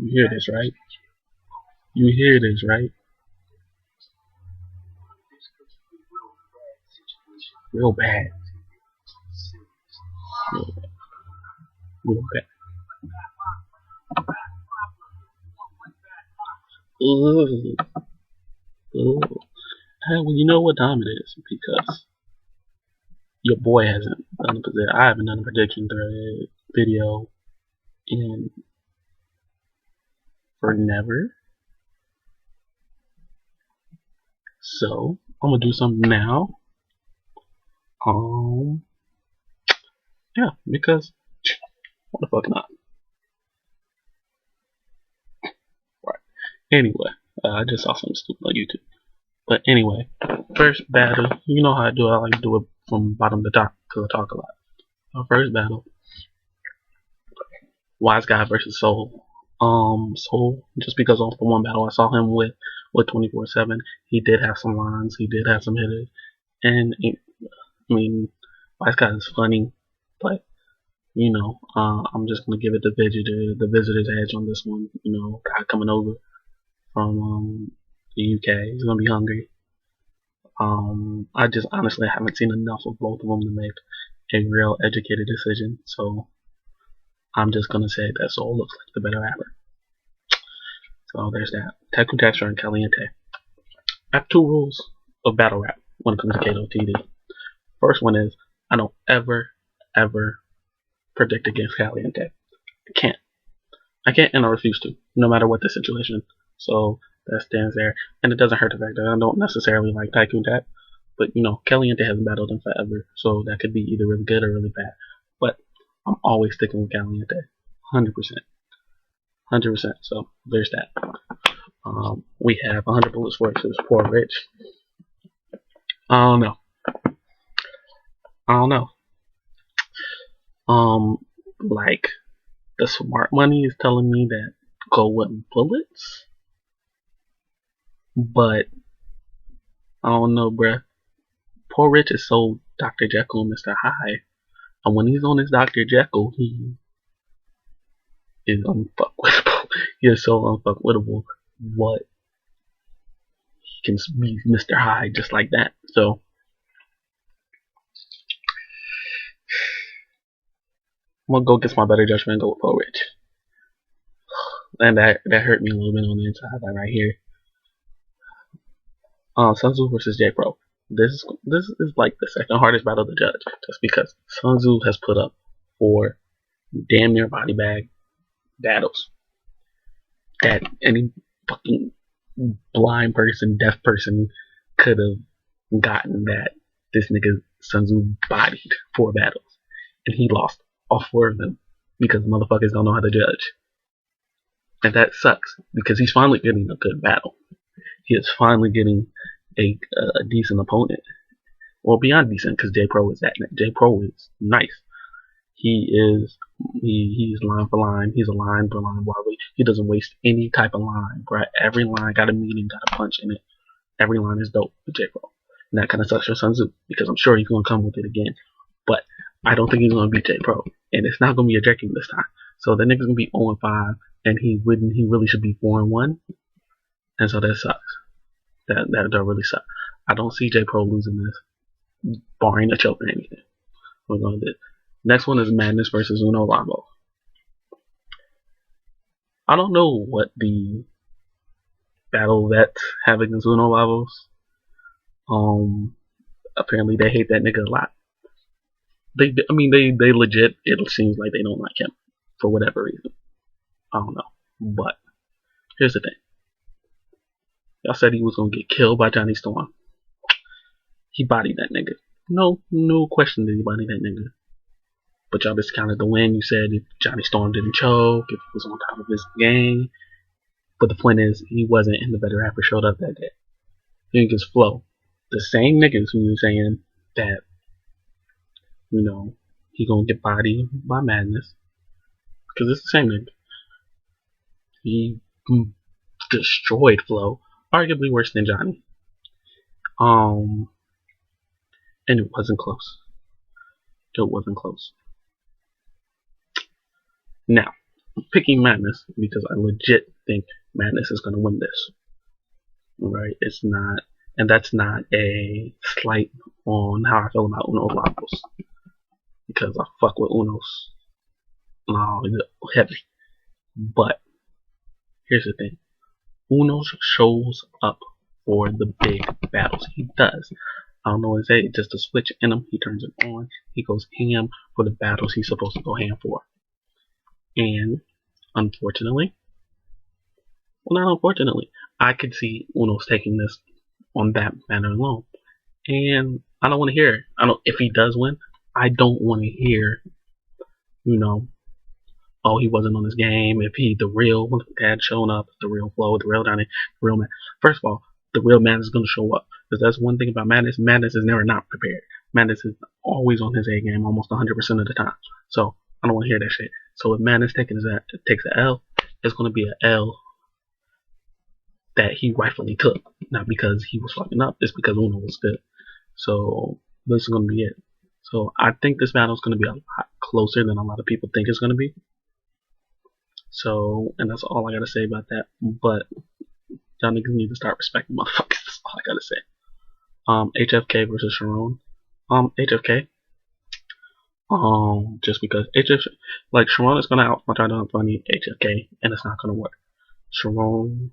You hear this, right? You hear this, right? Real bad. Real, real bad. Ugh. Ugh. Hey, well, you know what time it is because your boy hasn't done a prediction. I haven't done a prediction thread video in for never. So I'm gonna do something now. Um, yeah, because what the fuck not? Right. Anyway, I just saw something stupid on YouTube. But anyway, first battle. You know how I do it. I like to do it from bottom to top because I talk a lot. Our first battle: Wise Guy versus Soul. Soul. Just because off the one battle I saw him with 24/7, he did have some lines. He did have some hitters, and I mean, Wise Guy is funny, but I'm just gonna give it the visitor's edge on this one. Guy coming over from the UK, he's gonna be hungry. I just honestly haven't seen enough of both of them to make a real educated decision. So I'm just gonna say that Soul looks like the better rapper. So there's that. Taku Texture and Caliente. I have two rules of battle rap when it comes to KOTD. First one is I don't ever predict against Caliente. I can't and I refuse to, no matter what the situation. So that stands there. And it doesn't hurt the fact that I don't necessarily like Tycoon Tap. But Caliente hasn't battled him forever. So that could be either really good or really bad. But I'm always sticking with Caliente. 100%. 100%. So there's that. We have 100 Bullets versus Poor Rich. I don't know. I don't know. Like, the smart money is telling me that go with Bullets. But I don't know, bruh. Poor Rich is so Dr. Jekyll and Mr. Hyde. And when he's on his Dr. Jekyll, he is unfuckwittable. He is so unfuckwittable. What? He can be Mr. Hyde just like that. So I'm gonna go against my better judgment and go with Poor Rich. And that hurt me a little bit on the inside, like right here. Sun Tzu versus J Pro. This is like the second hardest battle to judge, just because Sun Tzu has put up 4 damn near body bag battles that any fucking blind person, deaf person could have gotten that this nigga Sun Tzu bodied 4 battles, and he lost all 4 of them because motherfuckers don't know how to judge, and that sucks because he's finally getting a good battle. He is finally getting a decent opponent. Well, beyond decent, because J Pro is that. J Pro is nice. He's line for line. He's a line for line barber. He doesn't waste any type of line, right? Every line got a meaning, got a punch in it. Every line is dope with J Pro. And that kind of sucks for Sun Tzu, because I'm sure he's going to come with it again. But I don't think he's going to beat J Pro. And it's not going to be a jerking this time. So the nigga's going to be 0-5, and he really should be 4-1. And so that sucks. That really sucks. I don't see J Pro losing this, barring a choke or anything. We're going to do. Next one is Madness versus Uno Labo. I don't know what the battle vets have against Uno Labos. Apparently they hate that nigga a lot. They legit. It seems like they don't like him for whatever reason. I don't know. But here's the thing. Y'all said he was gonna get killed by Johnny Storm. He bodied that nigga. No question did he body that nigga. But y'all discounted the win. You said if Johnny Storm didn't choke, if he was on top of his game. But the point is, he wasn't, and the better rapper showed up that day. Niggas flow. The same niggas who were saying that, he gonna get bodied by Madness. Because it's the same nigga. He destroyed Flow. Arguably worse than Johnny. And it wasn't close. It wasn't close. Now, picking Madness because I legit think Madness is going to win this. Right? It's not, and that's not a slight on how I feel about Uno Lagos because I fuck with Uno's heavy. But here's the thing: Uno shows up for the big battles. He does. I don't know what to say. Just a switch in him. He turns it on. He goes ham for the battles he's supposed to go ham for. And unfortunately, well, not unfortunately, I could see Uno's taking this on that matter alone. And I don't want to hear. If he does win, I don't want to hear. Oh, he wasn't on his game. If he the real had shown up, the real flow, the real Donnie, the real man. First of all, the real man is going to show up because that's one thing about Madness. Madness is never not prepared. Madness is always on his A game, almost 100% of the time. So I don't want to hear that shit. So if Madness takes an L, it's going to be an L that he rightfully took, not because he was fucking up. It's because Uno was good. So this is going to be it. So I think this battle is going to be a lot closer than a lot of people think it's going to be. So, and that's all I gotta say about that. But y'all niggas need to start respecting motherfuckers. That's all I gotta say. HFK versus Sharon. HFK. Just because Sharon is gonna try to outfunny HFK, and it's not gonna work. Sharon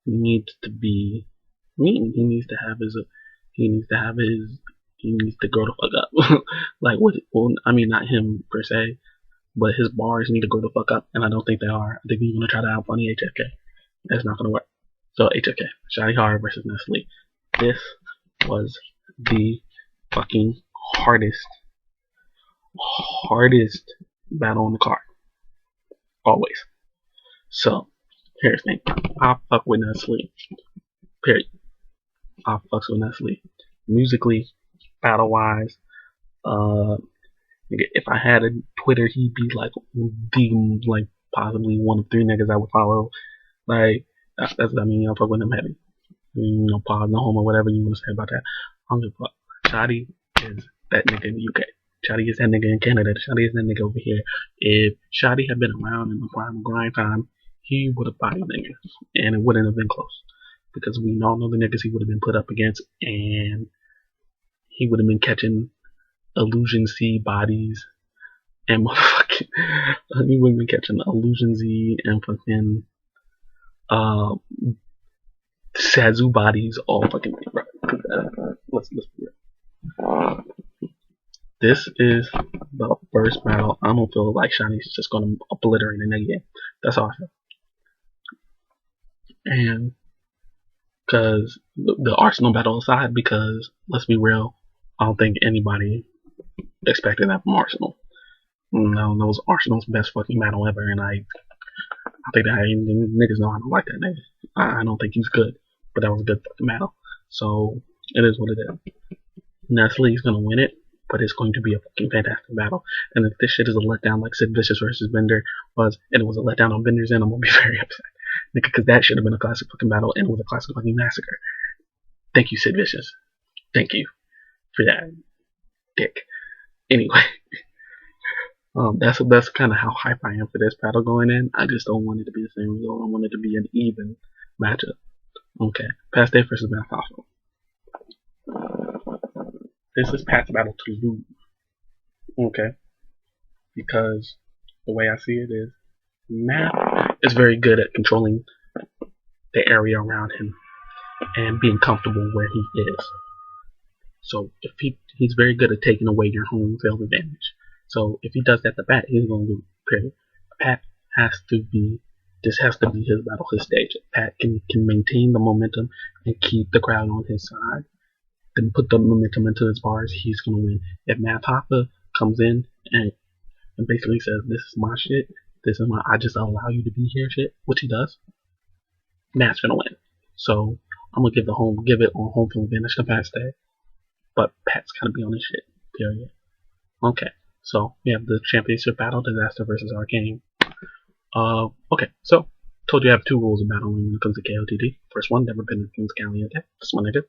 needs to be mean. He needs to grow the fuck up. Not him per se, but his bars need to grow the fuck up, and I don't think they are. I think he's gonna try to outfunny HFK. That's not gonna work. So HFK, Shotty Hard versus Nestle. This was the fucking hardest battle on the card. Always. So, here's the thing. I fuck with Nestle. Period. I fucks with Nestle. Musically, battle wise, if I had a Twitter, he'd be possibly one of 3 niggas I would follow. I fuck with him heavy. Pause, no homo, whatever you want to say about that. I don't give a fuck. Shotty is that nigga in the UK. Shotty is that nigga in Canada. Shotty is that nigga over here. If Shotty had been around in the prime of grind time, he would have bodied niggas, and it wouldn't have been close. Because we all know the niggas he would have been put up against, and he would have been catching Illusion C bodies and motherfucking he would have been catching Illusion Z and fucking Sazu bodies all fucking right. Let's be real. This is the first battle. I don't feel like Shotty's just gonna obliterate in that game. That's how I feel. And because the Arsenal battle aside, because let's be real, I don't think anybody expected that from Arsenal. No, that was Arsenal's best fucking battle ever, and I think that niggas know I don't like that nigga. I don't think he's good, but that was a good fucking battle. So it is what it is. Nestle's gonna win it, but it's going to be a fucking fantastic battle. And if this shit is a letdown like Sid Vicious versus Bender was, and it was a letdown on Bender's end, I'm gonna be very upset. Nigga, because that should have been a classic fucking battle, and it was a classic fucking massacre. Thank you, Sid Vicious. Thank you for that, dick. Anyway, that's kind of how hype I am for this battle going in. I just don't want it to be the same result. I want it to be an even matchup. Okay, Pat Day versus Matt Fossil. This is Pat's battle to lose. Okay, because the way I see it is, Matt is very good at controlling the area around him and being comfortable where he is. So if he's very good at taking away your home field advantage. So if he does that to Pat, he's gonna lose. Period. Pat this has to be his battle, his stage. If Pat can maintain the momentum and keep the crowd on his side, then put the momentum into his bars, he's gonna win. If Matt Hoffa comes in and basically says, "This is my shit, I just allow you to be here," shit, which he does, Matt's gonna win. So I'm gonna give it on home field advantage to Pat's day. But Pat's gotta be on his shit. Period. Okay. So we have the championship battle, Disaster versus Arcane. Okay, so told you I have 2 rules of battling when it comes to KOTD. First one, never bet against Galliot. This one I did.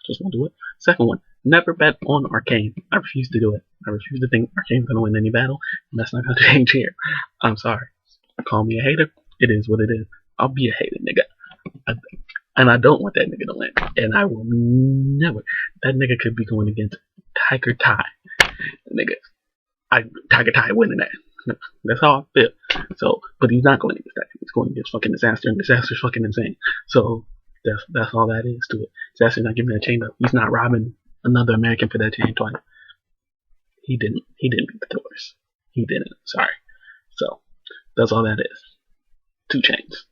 Just won't do it. Second one, never bet on Arcane. I refuse to do it. I refuse to think Arcane's gonna win any battle, and that's not gonna change here. I'm sorry. Call me a hater. It is what it is. I'll be a hater, nigga. And I don't want that nigga to win. And I will never. That nigga could be going against Tiger Ty. Nigga, Tiger Ty winning that. That's how I feel. So, but he's not going against that. He's going against fucking Disaster, and Disaster's fucking insane. So that's all that is to it. Disaster's not giving that chain up. He's not robbing another American for that chain twice. He didn't beat the Taurus. He didn't. Sorry. So that's all that is. 2 chains.